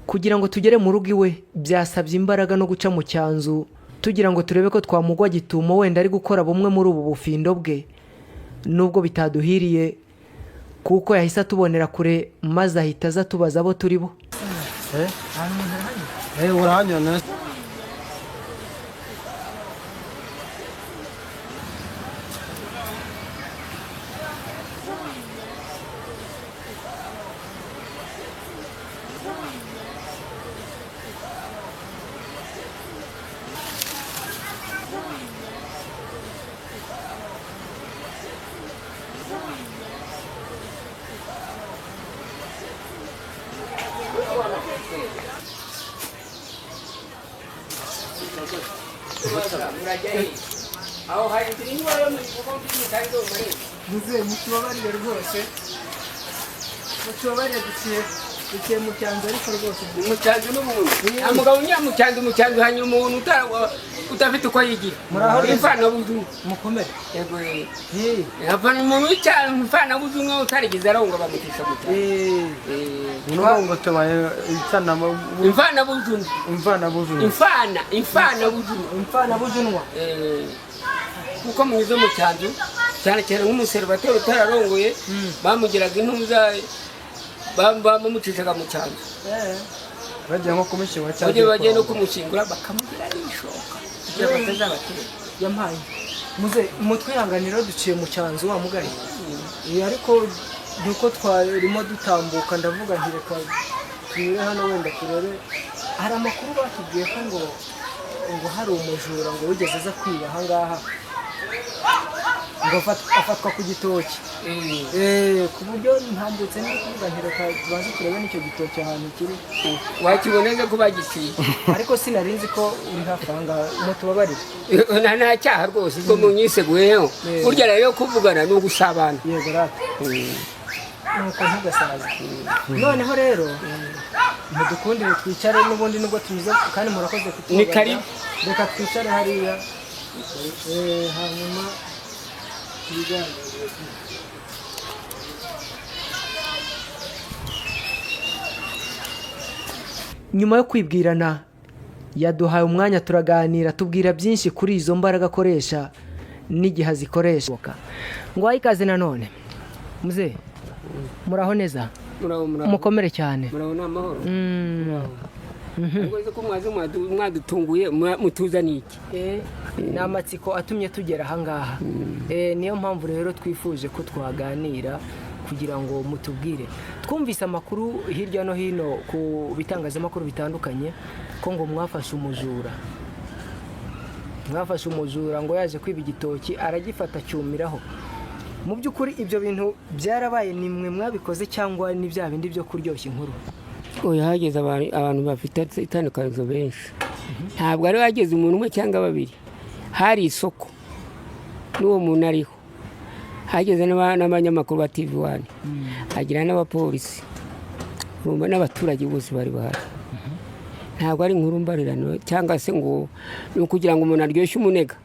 kugira ngo tugere mu rugo iwe byasabye imbaraga no guca mu cyanzu tugira ngo turebe ko twamugwa gitumo wenda ari gukora bumwe muri ubu bufindo bwe, nubwo bitaduhiriye kuko yahise atubonera kure maze ahita aza tubaza abo turi bo. urahanyona aho hari indirimbo yo muri kuko kandi do muri Muze mutubabarire rwose, mutubabarire duciye mu cyanzu ariko rwose umucyanzu n'umuntu amugabo umucyanzu hanyuma umuntu utafite uko yigira imfana buzu mukomere. yego yapana umuntu cyane imfana buzu nko utarigize arongo bamutisha gute ngo tubaye imfana buzu Imfana bujunwa. kuko munyuze mu cyanzu cyane cyane nk'umuservateri utararongoye bamugiraga intuza bamucishaga mu cyanzu bagiye nko kumushyingura cyangwa bagiye no kumushyingura bakamugira ishoka kugira batazabatera yampaye. Muze mutwihanganira duciye mu cyanzu wa mugari. Ariko nuko twarimo dutambuka ndavuga nti reka tunyure hano wenda turebe, hari amakuru batubwiye ko ngo hari umujura ngo wigeze aza kwiba aha ngaha ngo afatwa ku gitoki. Ku buryo ntambutse nari kuvuga nti reka tubanze turebe n'icyo gitoki ahantu kiri. wakiboneze ko bagiciye Ariko sinari nzi ko uri hafi aha ngaha, mutubabarire. nta cyaha rwose ubwo munyiseguyeho burya rero kuvugana ni ugusabana. Yego rata nuko ntugasaza. Noneho rero mudukundire twicare n'ubundi nubwo tunyuze kandi murakoze kutubabarira. Ni karibu. Reka twicare hariya hanyuma tujyane. Nyuma yo kwibwirana yaduhaye umwanya turaganira, tubwira byinshi kuri izo mbaraga akoresha n'igihe azikoresha. Ngo wahe ikaze nanone. Muze muraho neza? Mukomere cyane. muraho n'amahoro. Ngoze ko mwadutunguye mutuzaniye iki? Ni amatsiko atumye tugera aha ngaha. Niyo mpamvu rero twifuje ko twaganira kugira ngo mutubwire. Twumvise amakuru hirya no hino ku bitangazamakuru bitandukanye ko ngo mwafashe umujura ngo yaje kwiba igitoki aragifata cyumiraho. Mu by'ukuri ibyo bintu byarabaye, ni mwe mwabikoze cyangwa ni bya bindi byo kuryoshya inkuru? Oya, hageze abantu bafite itandukanizo benshi. Ntabwo ari hageze umuntu umwe cyangwa babiri. Hari isoko n'uwo muntu ariho. Hageze n'abanyamakuru ba TV1, hagira n'abapolisi, n'abaturage bose bari bahari. Ntabwo ari inkuru mbarirano cyangwa se ngo ni ukugira ngo umuntu aryoshye umunega.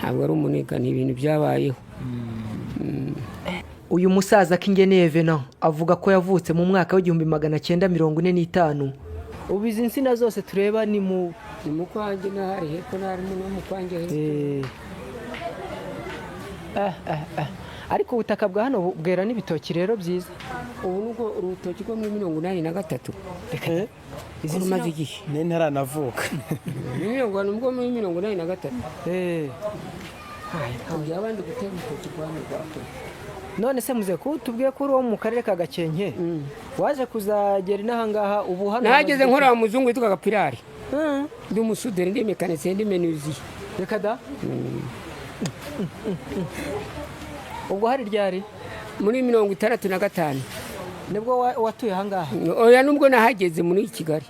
Ntabwo ari umunega, ni ibintu byabayeho. Uyu musaza Kingeneye Venant avuga ko yavutse mu mwaka w'1945. Ubu izi nsina zose tureba ni mu kwanjye n'ahari hepfo n'harimo no mu kwanjye hepfo. Ariko ubutaka bwa hano bwera n'ibitoki rero byiza. Ubu nubwo urutoki rwo muri 83. Reka izi maze igihe ntaranavuka. Nubwo muri 83. Abandi gutera urutoki rwa rwato. None se muze ko tubwiye ko uri wo mu karere ka Gakenke, waje kuzagera inaha ngaha ubu hano nahageze nkora muzungu witwa Gapirari. Ndi umusuderi, ndi mekanisiye, ndi menuisier. Reka da. Ubwo hari ryari? Muri 65 nibwo watuye aha ngaha? Oya, nubwo nahageze muri Kigali.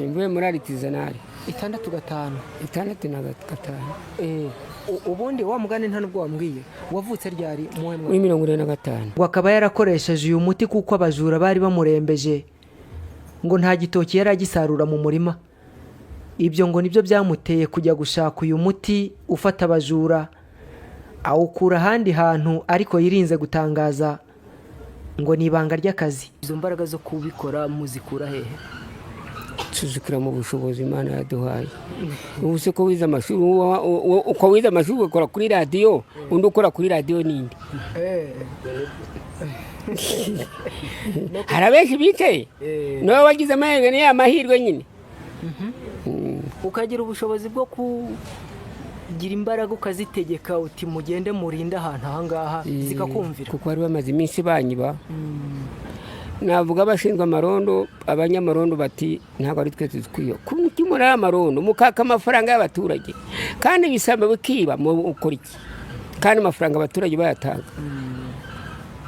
Mvuye muri Artisanal. 65. ubundi wa mugani nta nubwo wambwiye wavutse ryari muri 45 ngo akaba yarakoresheje uyu muti kuko abajura bari bamurembeje ngo nta gitoki yari agisarura mu murima ibyo ngo nibyo byamuteye kujya gushaka uyu muti ufata abajura, awukura ahandi hantu ariko yirinze gutangaza ngo ni ibanga ry'akazi. Izo mbaraga zo kubikora muzikura hehe? tuzikura mu bushobozi Imana yaduhaye. Ubu se ko wize amashuri, uko wize amashuri ugakora kuri radiyo, undi ukora kuri radiyo ninde? Hari abenshi bicaye nawe wagize amahirwe, ni ya mahirwe nyine. Ukagira ubushobozi bwo kugira imbaraga ukazitegeka uti mugende murinde ahantu ahangaha zikakumvira, kuko bari bamaze iminsi banyiba. Navuga abashinzwe amarondo, abanyamarondo bati ntabwo ari twe tuzikwiye kumura amarondo mukaka amafaranga y'abaturage kandi bisamba bikiba mu ukora iki, kandi amafaranga abaturage bayatanga.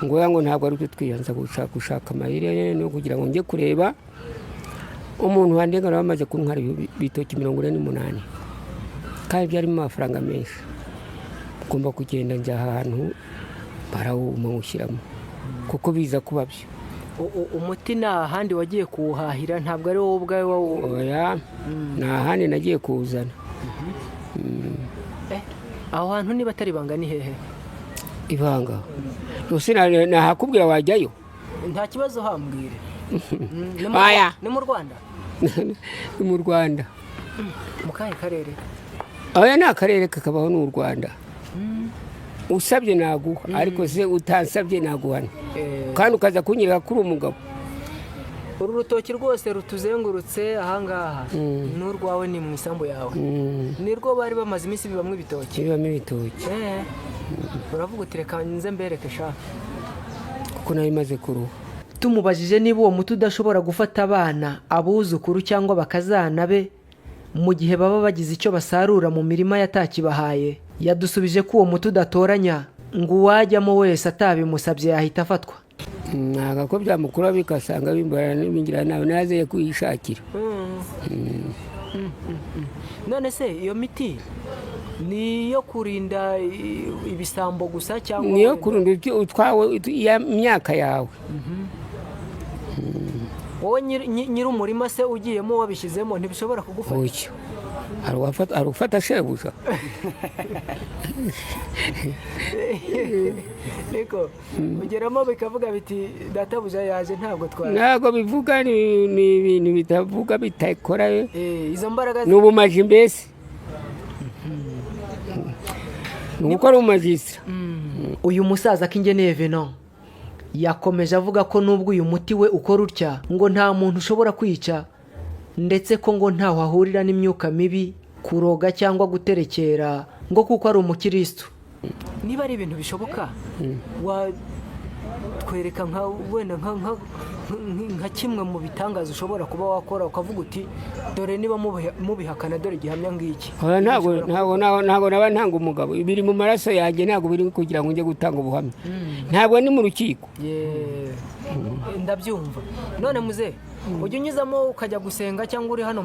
Ngo ntabwo ari twe twiyanza gushaka amayire no kugira ngo njye kureba umuntu wandengana bamaze kuntwara ibitoki 48 kandi byarimo amafaranga menshi. Ugomba kugenda njya ahantu barawuma ushyiramo kuko biza kuba byo. Umuti nta handi wagiye kuwuhahira, ntabwo ari wowe ubwawe oya, nta handi nagiye kuwuzana. Aho hantu niba atari ibanga ni hehe? Ibanga rwose nahakubwira wajyayo, nta kibazo hambwire. Ni mu Rwanda? Ni mu Rwanda. Mu kahe karere? Oya, ni akarere kakabaho n'u Rwanda. Usabye naguha ariko se utansabye naguhana, kandi ukaza kunyereka kuri umugabo. Uru rutoki rwose rutuzengurutse ahangaha n'urwawe ni mu isambu yawe? Ni rwo bari bamaze iminsi bibamwe ibitoki? Bibamo ibitoki. Uravuga uti reka nze mbereke sha, kuko nayo imaze kuruha. Tumubajije niba uwo muti udashobora gufata abana, abuzukuru cyangwa bakazana be mu gihe baba bagize icyo basarura mu mirima yatakibahaye, yadusubije ko uwo muti udatoranya, ngo uwajyamo wese atabimusabye yahita afatwa. Ntago ko byamukura bikasanga bimbara n'ibingira nawe nazeye kuyishakira. None se iyo miti ni yo kurinda ibisambo gusa cyangwa niyo kurinda utwawe ya myaka yawe? Wowe nyiri umurima se ugiyemo wabishyizemo ntibishobora kugufata? Oya, arufata shebuja. Niko ugeramo bikavuga biti databuja yaje ntabwo twara. Ntabwo bivuga, ni ibintu bitavuga bitakora. Izo mbaraga n'ubumaji mbese nuko ari umajistra. Uyu musaza Kingeneye Venant yakomeje avuga ko nubwo uyu muti we ukora utya, ngo nta muntu ushobora kwica, ndetse ko ngo ntaho ahurira n'imyuka mibi, kuroga cyangwa guterekera, ngo kuko ari umukristo. Niba ari ibintu bishoboka, watwereka nka kimwe mu bitangaza ushobora kuba wakora ukavuga uti dore niba mubihakana dore gihamya ngiki? Ntabwo naba ntanga umugabo, biri mu maraso yanjye, ntabwo biri kugira ngo njye gutanga ubuhamya. Ntabwo ni mu rukiko. Ndabyumva. None muze ujya unyuzamo ukajya gusenga cyangwa uri hano